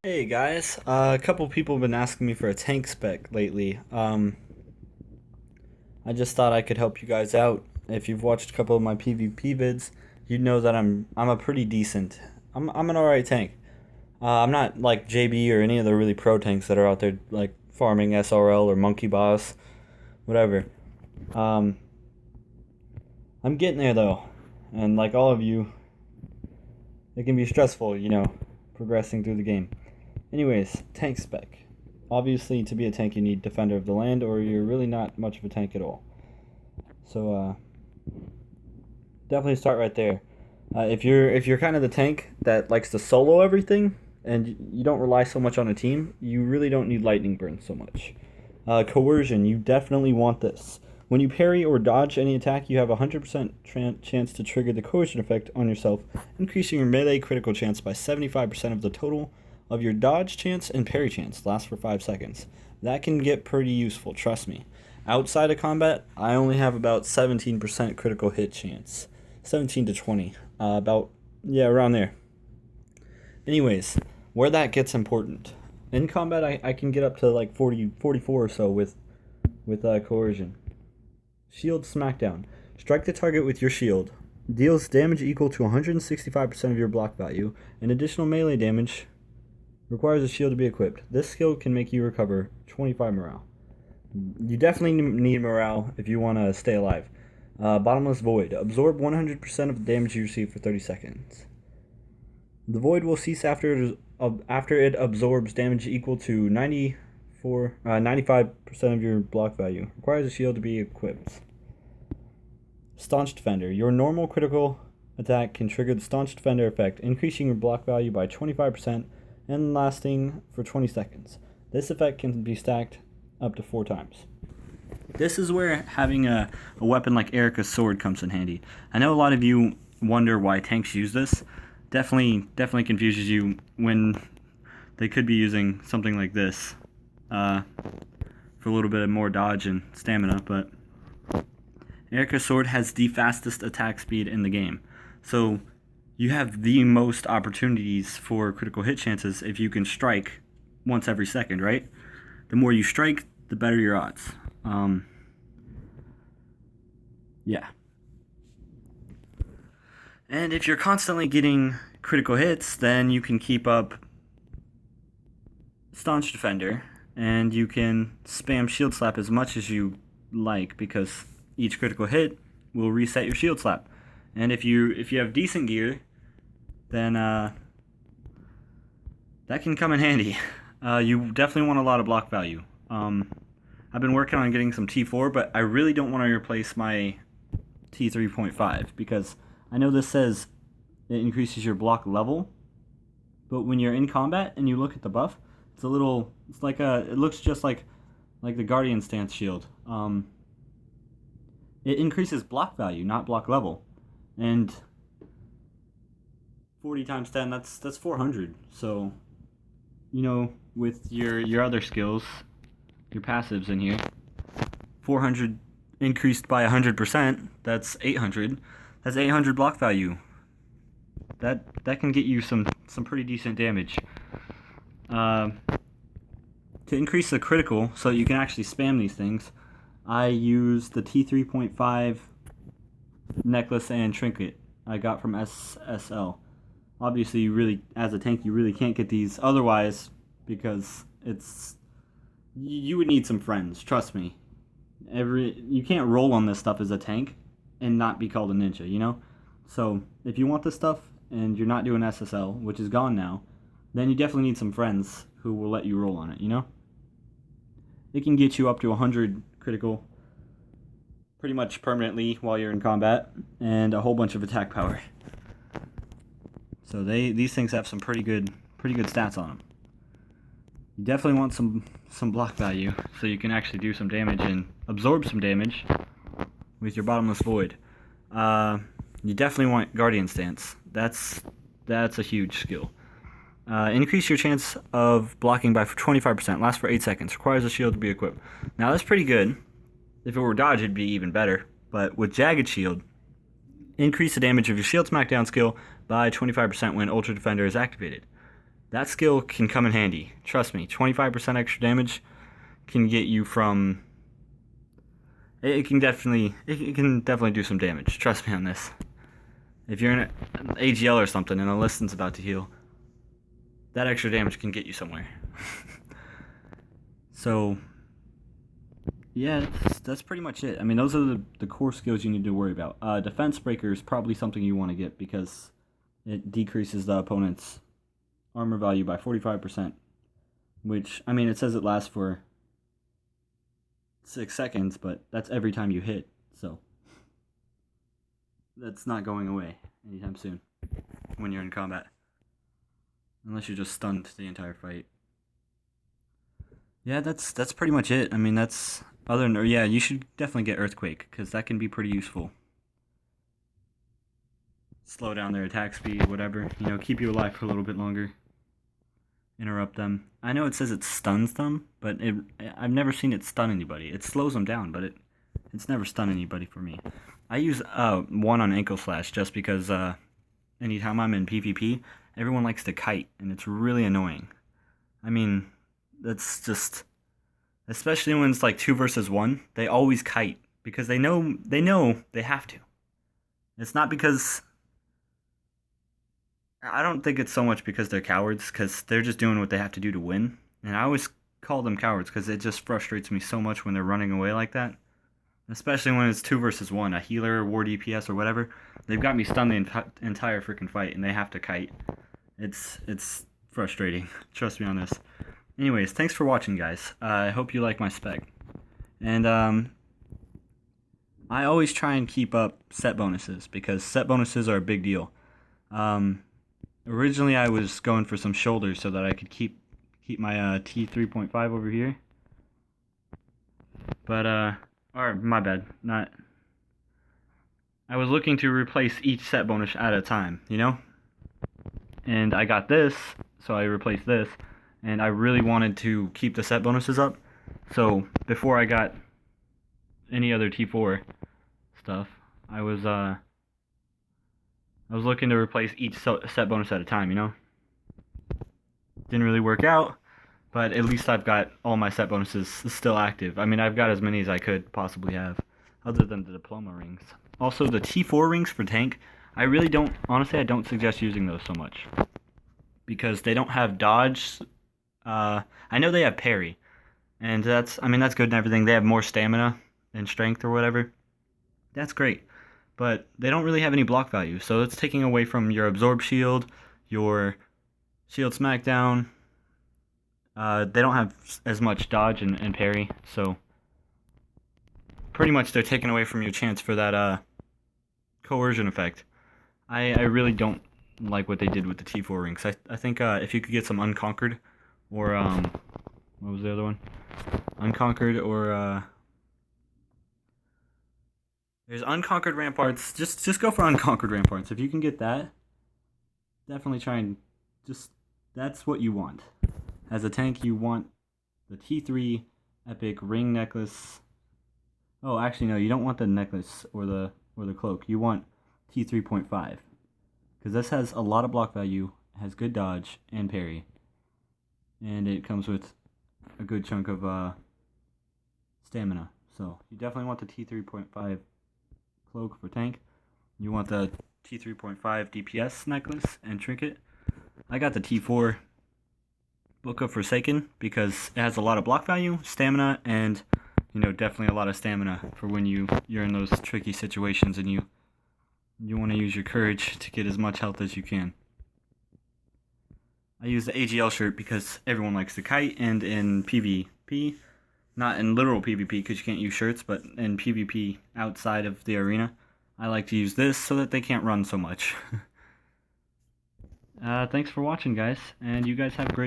Hey guys, a couple people have been asking me for a tank spec lately. I just thought I could help you guys out. If you've watched a couple of my PvP vids, you'd know that I'm a pretty decent. I'm an alright tank. I'm not like JB or any of the really pro tanks that are out there like farming SRL or Monkey Boss, whatever. Um, I'm getting there though, and like all of you, it can be stressful, progressing through the game. Anyways, tank spec. Obviously, to be a tank, you need Defender of the Land, or you're really not much of a tank at all. So, definitely start right there. If you're kind of the tank that likes to solo everything, and you don't rely so much on a team, you really don't need Lightning Burn so much. Coercion, you definitely want this. When you parry or dodge any attack, you have a 100% chance to trigger the coercion effect on yourself, increasing your melee critical chance by 75% of the total of your dodge chance and parry chance. Lasts for 5 seconds. That can get pretty useful, trust me. Outside of combat, I only have about 17% critical hit chance. 17 to 20. Yeah, around there. Anyways, where that gets important. In combat, I can get up to like 40, 44 or so with coercion. Shield Smackdown. Strike the target with your shield. Deals damage equal to 165% of your block value, and additional melee damage. Requires a shield to be equipped. This skill can make you recover 25 morale. You definitely need morale if you want to stay alive. Bottomless Void. Absorb 100% of the damage you receive for 30 seconds. The Void will cease after it absorbs damage equal to 95% of your block value. Requires a shield to be equipped. Staunch Defender. Your normal critical attack can trigger the Staunch Defender effect, increasing your block value by 25% and lasting for 20 seconds. This effect can be stacked up to 4 times. This is where having a weapon like Erica's sword comes in handy. I know a lot of you wonder why tanks use this. Definitely confuses you when they could be using something like this for a little bit more dodge and stamina, but Erica's sword has the fastest attack speed in the game. So you have the most opportunities for critical hit chances if you can strike once every second, right? The more you strike, the better your odds. Yeah. And if you're constantly getting critical hits, then you can keep up Staunch Defender, and you can spam Shield Slap as much as you like, because each critical hit will reset your Shield Slap. And if you have decent gear, then that can come in handy. You definitely want a lot of block value. I've been working on getting some T4, but I really don't want to replace my T3.5 because I know this says it increases your block level, but when you're in combat and you look at the buff, it looks just like the Guardian Stance shield. It increases block value, not block level, and 40 times 10, that's 400. So, with your other skills, your passives in here, 400 increased by 100%, that's 800. That's 800 block value. That can get you some pretty decent damage. To increase the critical, so you can actually spam these things, I use the T3.5 necklace and trinket I got from SSL. Obviously, as a tank, you really can't get these otherwise, because you would need some friends. Trust me. You can't roll on this stuff as a tank and not be called a ninja. So if you want this stuff and you're not doing SSL, which is gone now, then you definitely need some friends who will let you roll on it. It can get you up to 100 critical pretty much permanently while you're in combat, and a whole bunch of attack power. So these things have some pretty good stats on them. You definitely want some block value so you can actually do some damage and absorb some damage with your Bottomless Void. You definitely want Guardian Stance. That's a huge skill. Increase your chance of blocking by 25%. Lasts for 8 seconds. Requires a shield to be equipped. Now that's pretty good. If it were dodge, it'd be even better. But with Jagged Shield, increase the damage of your Shield Smackdown skill by 25% when Ultra Defender is activated. that skill can come in handy. Trust me, 25% extra damage can get you from... It can definitely do some damage. Trust me on this. If you're in an AGL or something and a Listen's about to heal, that extra damage can get you somewhere. So, yeah, that's pretty much it. I mean, those are the core skills you need to worry about. Defense Breaker is probably something you want to get because it decreases the opponent's armor value by 45%. Which, I mean, it says it lasts for 6 seconds, but that's every time you hit, so that's not going away anytime soon when you're in combat. Unless you're just stunned the entire fight. Yeah, that's pretty much it. I mean, that's... Other than... Yeah, you should definitely get Earthquake, because that can be pretty useful. Slow down their attack speed, whatever. You know, keep you alive for a little bit longer. Interrupt them. I know it says it stuns them, but I've never seen it stun anybody. It slows them down, but it's never stunned anybody for me. I use one on Ankle Slash just because anytime I'm in PvP, everyone likes to kite, and it's really annoying. I mean, that's just... Especially when it's like 2 versus 1, they always kite, because they know they have to. It's not because... I don't think it's so much because they're cowards, because they're just doing what they have to do to win. And I always call them cowards, because it just frustrates me so much when they're running away like that. Especially when it's 2 versus 1, a healer, war DPS, or whatever. They've got me stunned the entire freaking fight, and they have to kite. It's frustrating. Trust me on this. Anyways, thanks for watching, guys. I hope you like my spec. And, I always try and keep up set bonuses, because set bonuses are a big deal. Originally, I was going for some shoulders so that I could keep my T 3.5 over here. But or my bad, not. I was looking to replace each set bonus at a time, you know. And I got this, so I replaced this, and I really wanted to keep the set bonuses up. So before I got any other T4 stuff, I was looking to replace each set bonus at a time, you know? Didn't really work out, but at least I've got all my set bonuses still active. I mean, I've got as many as I could possibly have, other than the diploma rings. Also, the T4 rings for tank, I really don't, honestly, I don't suggest using those so much. Because they don't have dodge. I know they have parry, and that's good and everything. They have more stamina and strength or whatever. That's great. But they don't really have any block value, so it's taking away from your absorb shield, your shield smackdown. They don't have as much dodge and parry, so pretty much they're taking away from your chance for that coercion effect. I really don't like what they did with the T4 rings. I think if you could get some Unconquered, or what was the other one? Unconquered, or there's Unconquered Ramparts. Just go for Unconquered Ramparts. If you can get that, definitely try and that's what you want. As a tank, you want the T3 Epic Ring Necklace. Oh, actually no, you don't want the necklace or the cloak. You want T3.5. Because this has a lot of block value, has good dodge and parry. And it comes with a good chunk of stamina. So you definitely want the T3.5 cloak for tank. You want the T3.5 DPS necklace and trinket. I got the T4 Book of Forsaken because it has a lot of block value, stamina, and definitely a lot of stamina for when you're in those tricky situations and you want to use your courage to get as much health as you can. I use the AGL shirt because everyone likes to kite, and in PvP, not in literal PvP because you can't use shirts, but in PvP outside of the arena, I like to use this so that they can't run so much. Thanks for watching, guys, and you guys have a great